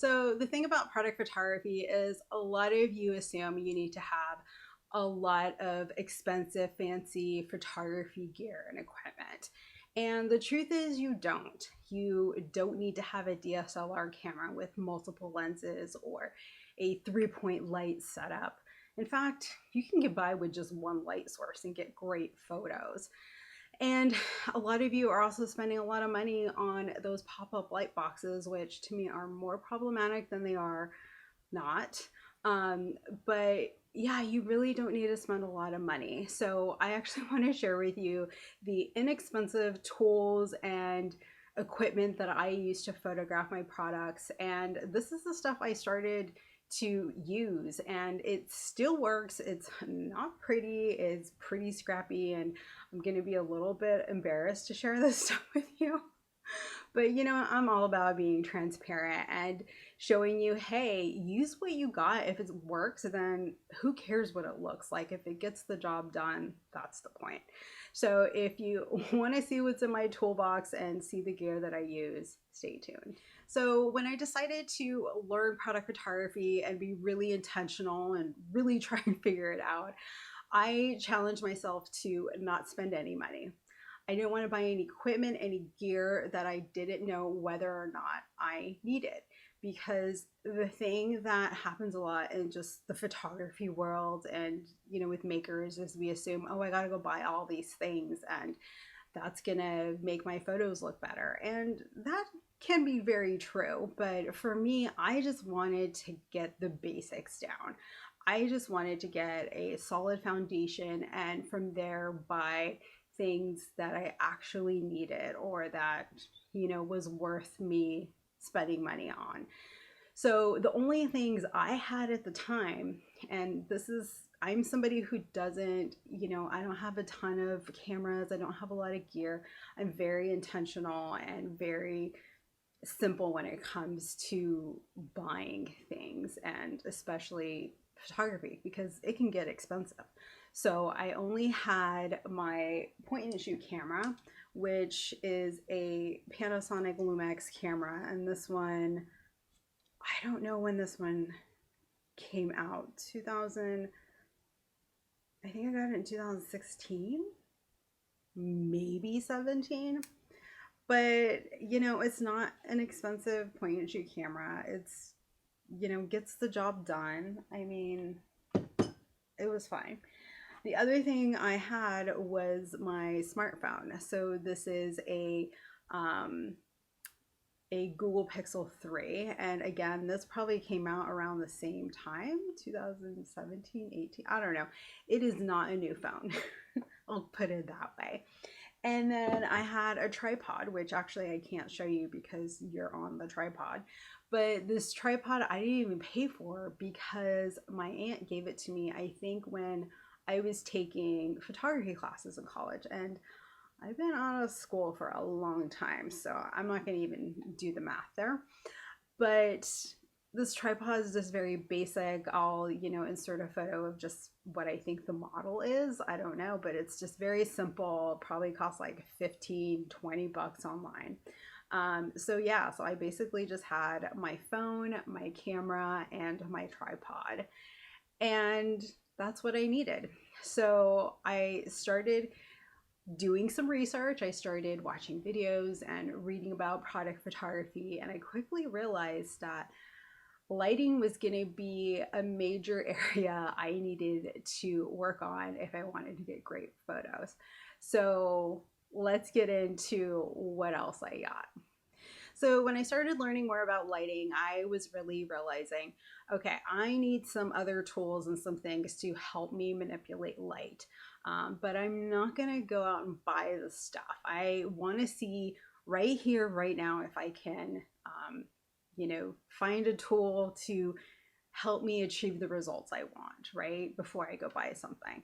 So the thing about product photography is a lot of you assume you need to have a lot of expensive, fancy photography gear and equipment. And the truth is you don't. You don't need to have a DSLR camera with multiple lenses or a 3-point light setup. In fact, you can get by with just one light source and get great photos. And a lot of you are also spending a lot of money on those pop-up light boxes, which to me are more problematic than they are not. But yeah, you really don't need to spend a lot of money. So I actually want to share with you the inexpensive tools and equipment that I use to photograph my products. And this is the stuff I started to use, and it still works. It's not pretty, it's pretty scrappy, and I'm gonna be a little bit embarrassed to share this stuff with you. But you know, I'm all about being transparent and showing you, hey, use what you got. If it works, then who cares what it looks like? If it gets the job done, that's the point. So if you want to see what's in my toolbox and see the gear that I use, stay tuned. So when I decided to learn product photography and be really intentional and really try and figure it out, I challenged myself to not spend any money. I didn't want to buy any equipment, any gear that I didn't know whether or not I needed. Because the thing that happens a lot in just the photography world and, you know, with makers is we assume, oh, I got to go buy all these things and that's going to make my photos look better. And that can be very true. But for me, I just wanted to get the basics down. I just wanted to get a solid foundation and from there buy things that I actually needed or that, you know, was worth me spending money on. So the only things I had at the time, and this is, I'm somebody who doesn't, you know, I don't have a ton of cameras, I don't have a lot of gear. I'm very intentional and very simple when it comes to buying things, and especially photography, because it can get expensive. So I only had my point and shoot camera, which is a Panasonic Lumix camera. And this one, I don't know when this one came out. 2000, I think I got it in 2016, maybe 17. But, you know, it's not an expensive point and shoot camera. It's, you know, gets the job done. I mean, it was fine. The other thing I had was my smartphone. So this is a Google Pixel 3. And again, this probably came out around the same time, 2017, 18, I don't know. It is not a new phone. I'll put it that way. And then I had a tripod, which actually I can't show you because you're on the tripod. But this tripod I didn't even pay for because my aunt gave it to me, I think, when I was taking photography classes in college. And I've been out of school for a long time, so I'm not going to even do the math there. But this tripod is just very basic. I'll, you know, insert a photo of just what I think the model is. I don't know, but it's just very simple. Probably costs like 15, 20 bucks online. So yeah, so I basically just had my phone, my camera, and my tripod. And that's what I needed. So I started doing some research. I started watching videos and reading about product photography, and I quickly realized that lighting was going to be a major area I needed to work on if I wanted to get great photos. So let's get into what else I got. So when I started learning more about lighting, I was really realizing, okay, I need some other tools and some things to help me manipulate light. But I'm not going to go out and buy the stuff. I want to see right here, right now, if I can, you know, find a tool to help me achieve the results I want, right? Before I go buy something.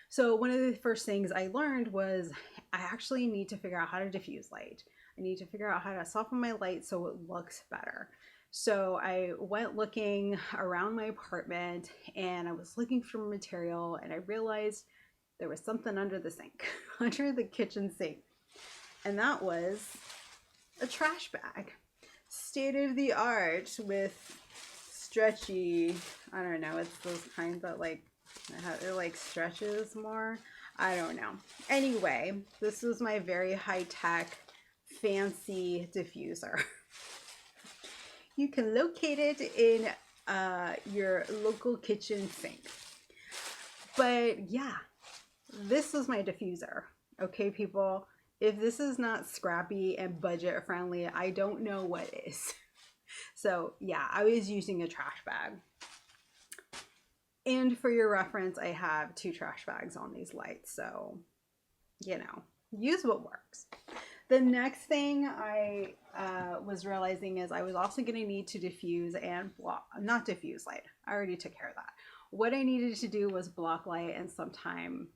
So one of the first things I learned was I actually need to figure out how to diffuse light. I need to figure out how to soften my light so it looks better. So I went looking around my apartment and I was looking for material, and I realized there was something under the sink, under the kitchen sink. And that was a trash bag. state of the art with stretchy, I don't know, it's those kinds that like, it like stretches more. I don't know. Anyway, this was my very high-tech, fancy diffuser. You can locate it in your local kitchen sink. But yeah, this was my diffuser. Okay, people, if this is not scrappy and budget friendly, I don't know what is. So yeah, I was using a trash bag. And for your reference, I have 2 trash bags on these lights. So, you know, use what works. The next thing I was realizing is I was also going to need to diffuse and block, not diffuse light. I already took care of that. What I needed to do was block light, and sometimes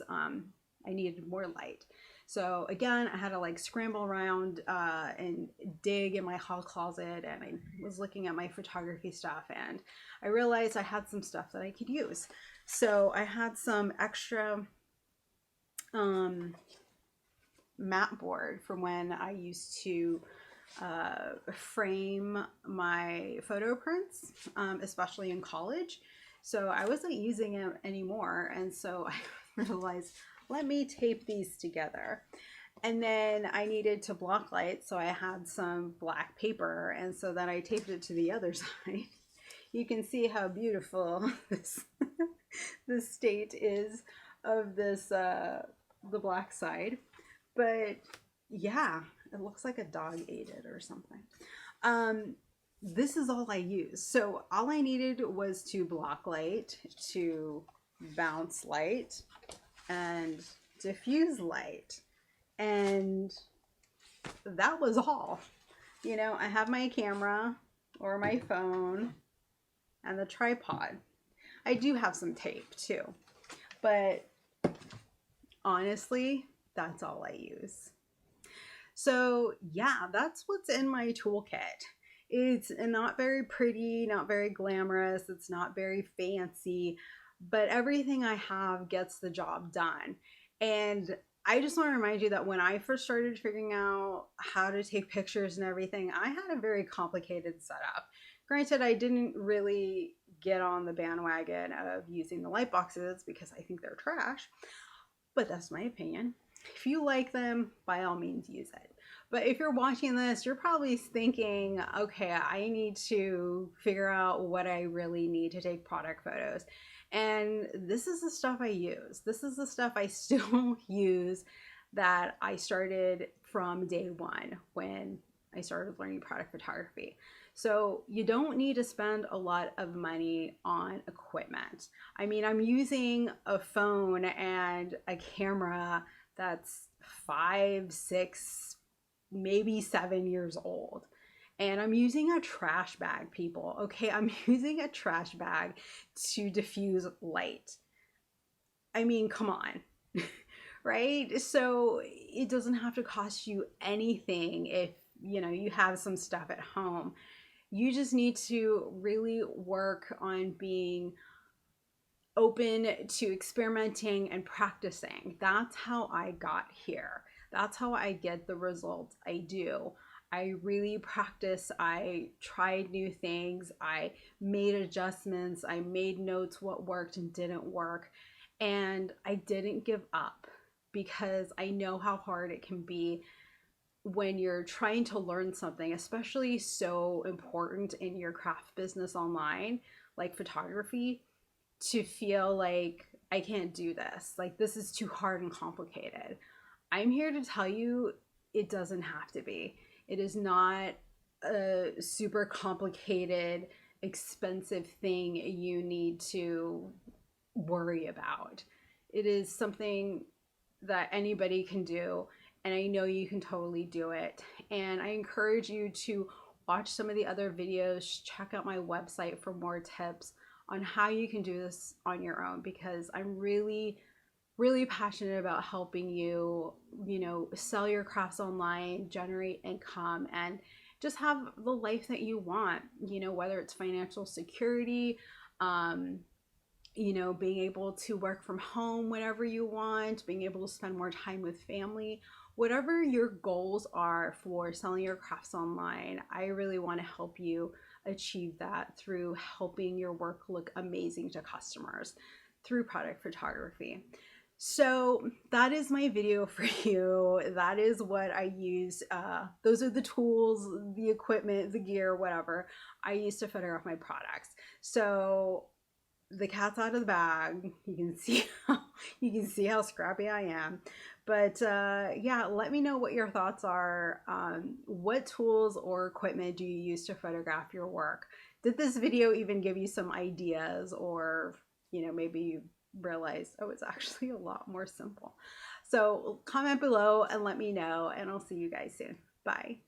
I needed more light. So again, I had to like scramble around and dig in my hall closet, and I was looking at my photography stuff, and I realized I had some stuff that I could use. So I had some extra mat board from when I used to frame my photo prints, especially in college. So I wasn't using it anymore, and so I realized, let me tape these together. And then I needed to block light, so I had some black paper, and so then I taped it to the other side. You can see how beautiful this state is of this the black side. But yeah, it looks like a dog ate it or something. This is all I use. So all I needed was to block light, to bounce light, and diffuse light. And that was all. You know, I have my camera or my phone and the tripod. I do have some tape too, but honestly, that's all I use. So yeah, that's what's in my toolkit. It's not very pretty, not very glamorous, it's not very fancy, but everything I have gets the job done. And I just want to remind you that when I first started figuring out how to take pictures and everything, I had a very complicated setup. Granted, I didn't really get on the bandwagon of using the light boxes because I think they're trash, but that's my opinion. If you like them, by all means use it. But if you're watching this, you're probably thinking, okay, I need to figure out what I really need to take product photos. And this is the stuff I use. This is the stuff I still use that I started from day one when I started learning product photography. So you don't need to spend a lot of money on equipment. I mean, I'm using a phone and a camera that's 5, 6, maybe 7 years old. And I'm using a trash bag, people. Okay, I'm using a trash bag to diffuse light. I mean, come on, right? So it doesn't have to cost you anything if, you know, you have some stuff at home. You just need to really work on being open to experimenting and practicing. That's how I got here. That's how I get the results I do. I really practice. I tried new things. I made adjustments. I made notes what worked and didn't work. And I didn't give up because I know how hard it can be when you're trying to learn something, especially so important in your craft business online, like photography, to feel like I can't do this. Like, this is too hard and complicated. I'm here to tell you it doesn't have to be. It is not a super complicated, expensive thing you need to worry about. It is something that anybody can do, and I know you can totally do it. And I encourage you to watch some of the other videos, check out my website for more tips on how you can do this on your own, because I'm really passionate about helping you, you know, sell your crafts online, generate income, and just have the life that you want, you know, whether it's financial security, you know, being able to work from home whenever you want, being able to spend more time with family, whatever your goals are for selling your crafts online, I really want to help you achieve that through helping your work look amazing to customers through product photography. So that is my video for you. That is what I use. Those are the tools, the equipment, the gear, whatever I use to photograph my products. So the cat's out of the bag. You can see how scrappy I am. But yeah, let me know what your thoughts are. What tools or equipment do you use to photograph your work? Did this video even give you some ideas, or maybe you realized, oh, it's actually a lot more simple? So comment below and let me know, and I'll see you guys soon. Bye.